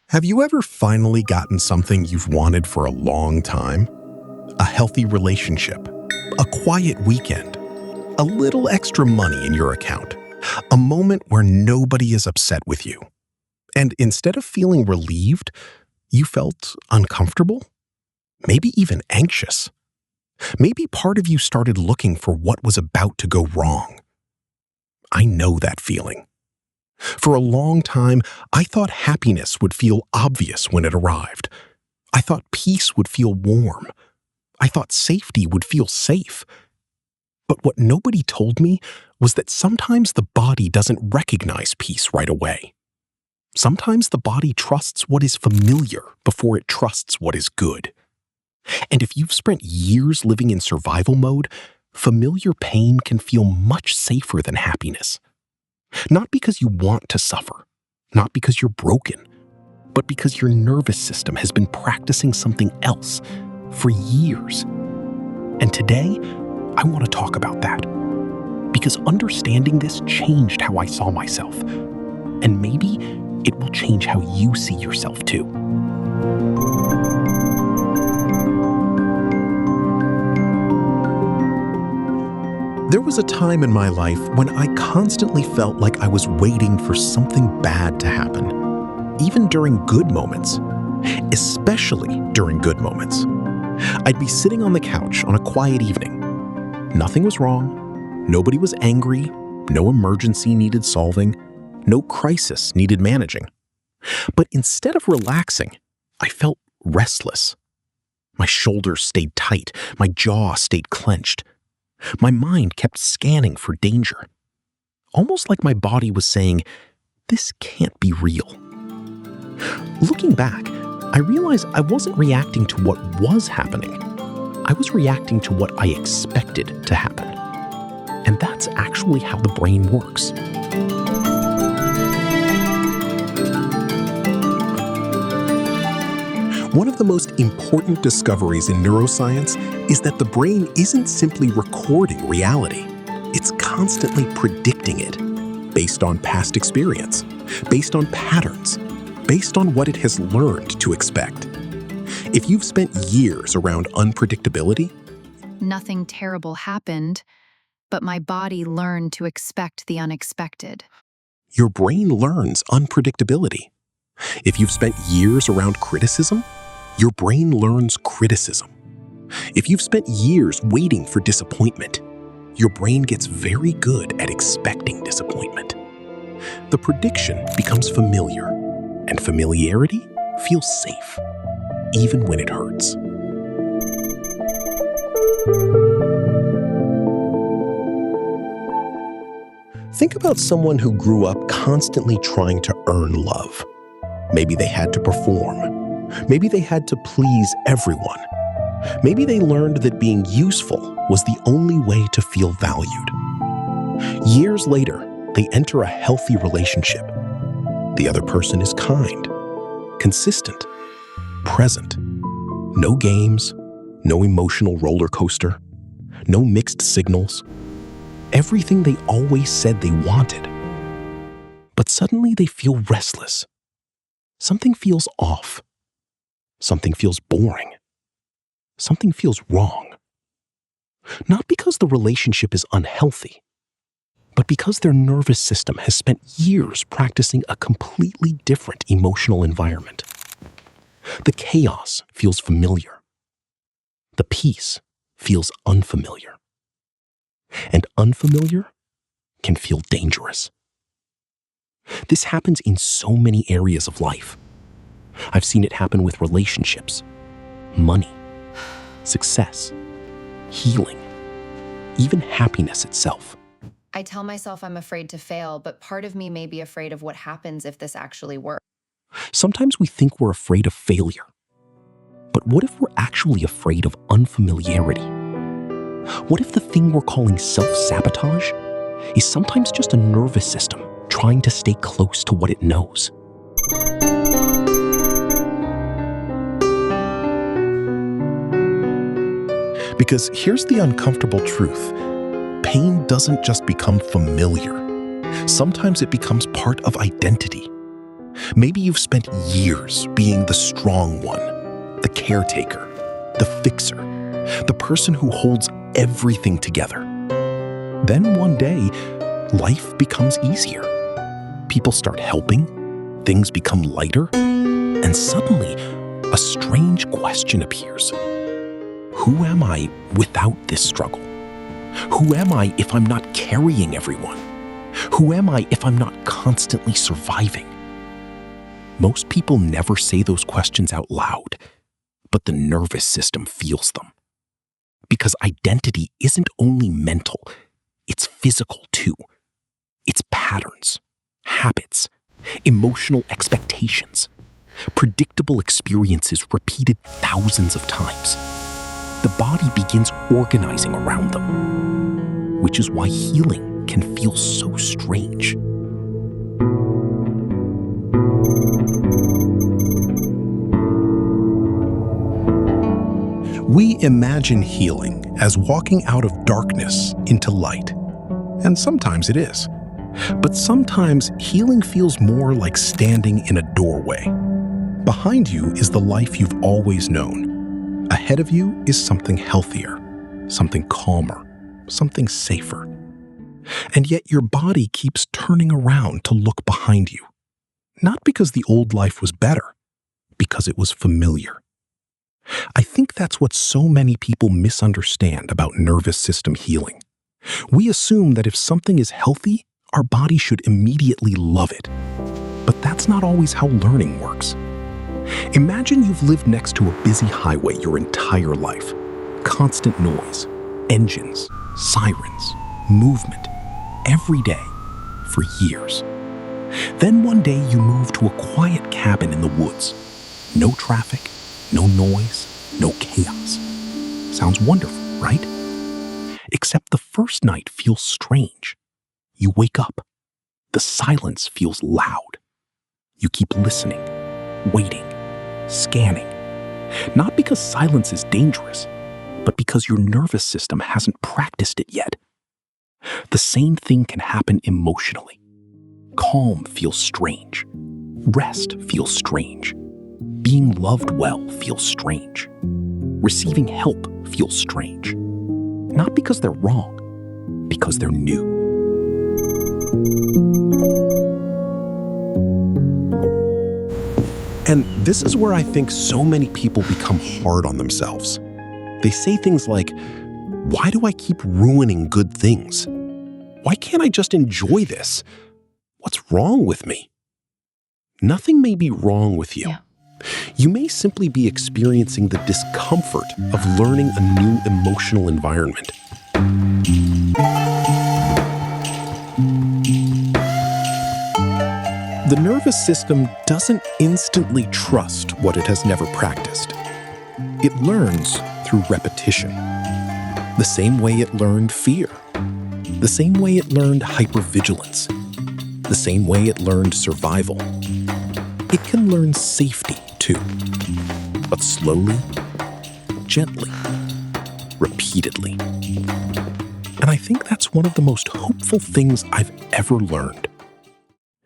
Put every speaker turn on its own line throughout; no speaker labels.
Have you ever finally gotten something you've wanted for a long time? A healthy relationship, a quiet weekend, a little extra money in your account, a moment where nobody is upset with you. And instead of feeling relieved, you felt uncomfortable, maybe even anxious. Maybe part of you started looking for what was about to go wrong. I know that feeling. For a long time, I thought happiness would feel obvious when it arrived. I thought peace would feel warm. I thought safety would feel safe. But what nobody told me was that sometimes the body doesn't recognize peace right away. Sometimes the body trusts what is familiar before it trusts what is good. And if you've spent years living in survival mode, familiar pain can feel much safer than happiness. Not because you want to suffer, not because you're broken, but because your nervous system has been practicing something else for years. And today, I want to talk about that. Because understanding this changed how I saw myself. And maybe it will change how you see yourself too. There was a time in my life when I constantly felt like I was waiting for something bad to happen, even during good moments, especially during good moments. I'd be sitting on the couch on a quiet evening. Nothing was wrong, nobody was angry, no emergency needed solving, no crisis needed managing. But instead of relaxing, I felt restless. My shoulders stayed tight, my jaw stayed clenched. My mind kept scanning for danger, almost like my body was saying, "This can't be real." Looking back, I realized I wasn't reacting to what was happening. I was reacting to what I expected to happen. And that's actually how the brain works. One of the most important discoveries in neuroscience is that the brain isn't simply recording reality. It's constantly predicting it, based on past experience, based on patterns, based on what it has learned to expect. If you've spent years around unpredictability,
Nothing terrible happened, but my body learned to expect the unexpected.
your brain learns unpredictability. If you've spent years around criticism, your brain learns criticism. If you've spent years waiting for disappointment, your brain gets very good at expecting disappointment. The prediction becomes familiar, and familiarity feels safe, even when it hurts. Think about someone who grew up constantly trying to earn love. Maybe they had to perform. Maybe they had to please everyone. Maybe they learned that being useful was the only way to feel valued. Years later, they enter a healthy relationship. The other person is kind, consistent, present. No games, no emotional roller coaster, no mixed signals. Everything they always said they wanted. But suddenly they feel restless. Something feels off. Something feels boring. Something feels wrong. Not because the relationship is unhealthy, but because their nervous system has spent years practicing a completely different emotional environment. The chaos feels familiar. The peace feels unfamiliar. And unfamiliar can feel dangerous. This happens in so many areas of life. I've seen it happen with relationships, money, success, healing, even happiness itself.
I tell myself I'm afraid to fail, but part of me may be afraid of what happens if this actually works.
Sometimes we think we're afraid of failure. But what if we're actually afraid of unfamiliarity? What if the thing we're calling self-sabotage is sometimes just a nervous system trying to stay close to what it knows? Because here's the uncomfortable truth. Pain doesn't just become familiar. Sometimes it becomes part of identity. Maybe you've spent years being the strong one, the caretaker, the fixer, the person who holds everything together. Then one day, life becomes easier. People start helping, things become lighter, and suddenly, a strange question appears. Who am I without this struggle? Who am I if I'm not carrying everyone? Who am I if I'm not constantly surviving? Most people never say those questions out loud, but the nervous system feels them. Because identity isn't only mental, it's physical too. It's patterns, habits, emotional expectations, predictable experiences repeated thousands of times. The body begins organizing around them, which is why healing can feel so strange. We imagine healing as walking out of darkness into light. And sometimes it is. But sometimes healing feels more like standing in a doorway. Behind you is the life you've always known. Ahead of you is something healthier, something calmer, something safer. And yet your body keeps turning around to look behind you. Not because the old life was better, because it was familiar. I think that's what so many people misunderstand about nervous system healing. We assume that if something is healthy, our body should immediately love it. But that's not always how learning works. Imagine you've lived next to a busy highway your entire life. Constant noise, engines, sirens, movement, every day, for years. Then one day you move to a quiet cabin in the woods. No traffic, no noise, no chaos. Sounds wonderful, right? Except the first night feels strange. You wake up. The silence feels loud. You keep listening, waiting, scanning. Not because silence is dangerous, but because your nervous system hasn't practiced it yet. The same thing can happen emotionally. Calm feels strange. Rest feels strange. Being loved well feels strange. Receiving help feels strange. Not because they're wrong, because they're new. And this is where I think so many people become hard on themselves. They say things like, why do I keep ruining good things? Why can't I just enjoy this? What's wrong with me? Nothing may be wrong with you.
Yeah.
You may simply be experiencing the discomfort of learning a new emotional environment. The nervous system doesn't instantly trust what it has never practiced. It learns through repetition. The same way it learned fear. The same way it learned hypervigilance. The same way it learned survival. It can learn safety too, but slowly, gently, repeatedly. And I think that's one of the most hopeful things I've ever learned.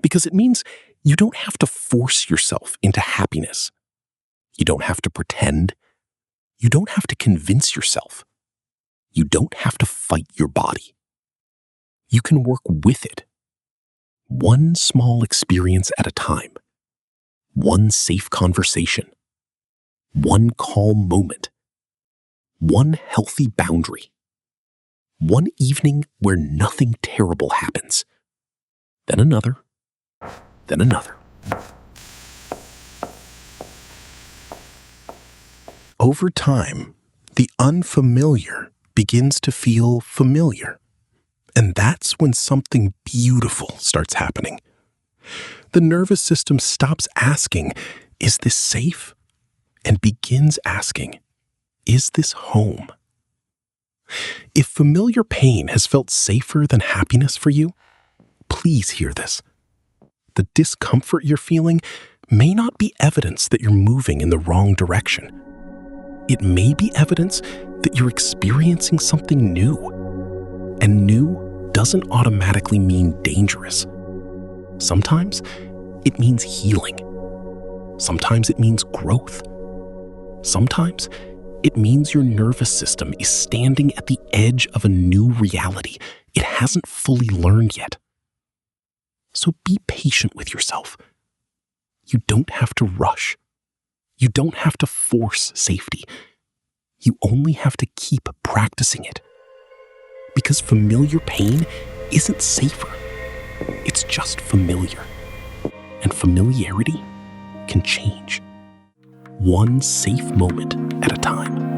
Because it means you don't have to force yourself into happiness. You don't have to pretend. You don't have to convince yourself. You don't have to fight your body. You can work with it. One small experience at a time. One safe conversation. One calm moment. One healthy boundary. One evening where nothing terrible happens. Then another. Then another. Over time, the unfamiliar begins to feel familiar. And that's when something beautiful starts happening. The nervous system stops asking, is this safe? And begins asking, is this home? If familiar pain has felt safer than happiness for you, please hear this. The discomfort you're feeling may not be evidence that you're moving in the wrong direction. It may be evidence that you're experiencing something new. And new doesn't automatically mean dangerous. Sometimes it means healing. Sometimes it means growth. Sometimes it means your nervous system is standing at the edge of a new reality it hasn't fully learned yet. So be patient with yourself. You don't have to rush. You don't have to force safety. You only have to keep practicing it. Because familiar pain isn't safer. It's just familiar. And familiarity can change. One safe moment at a time.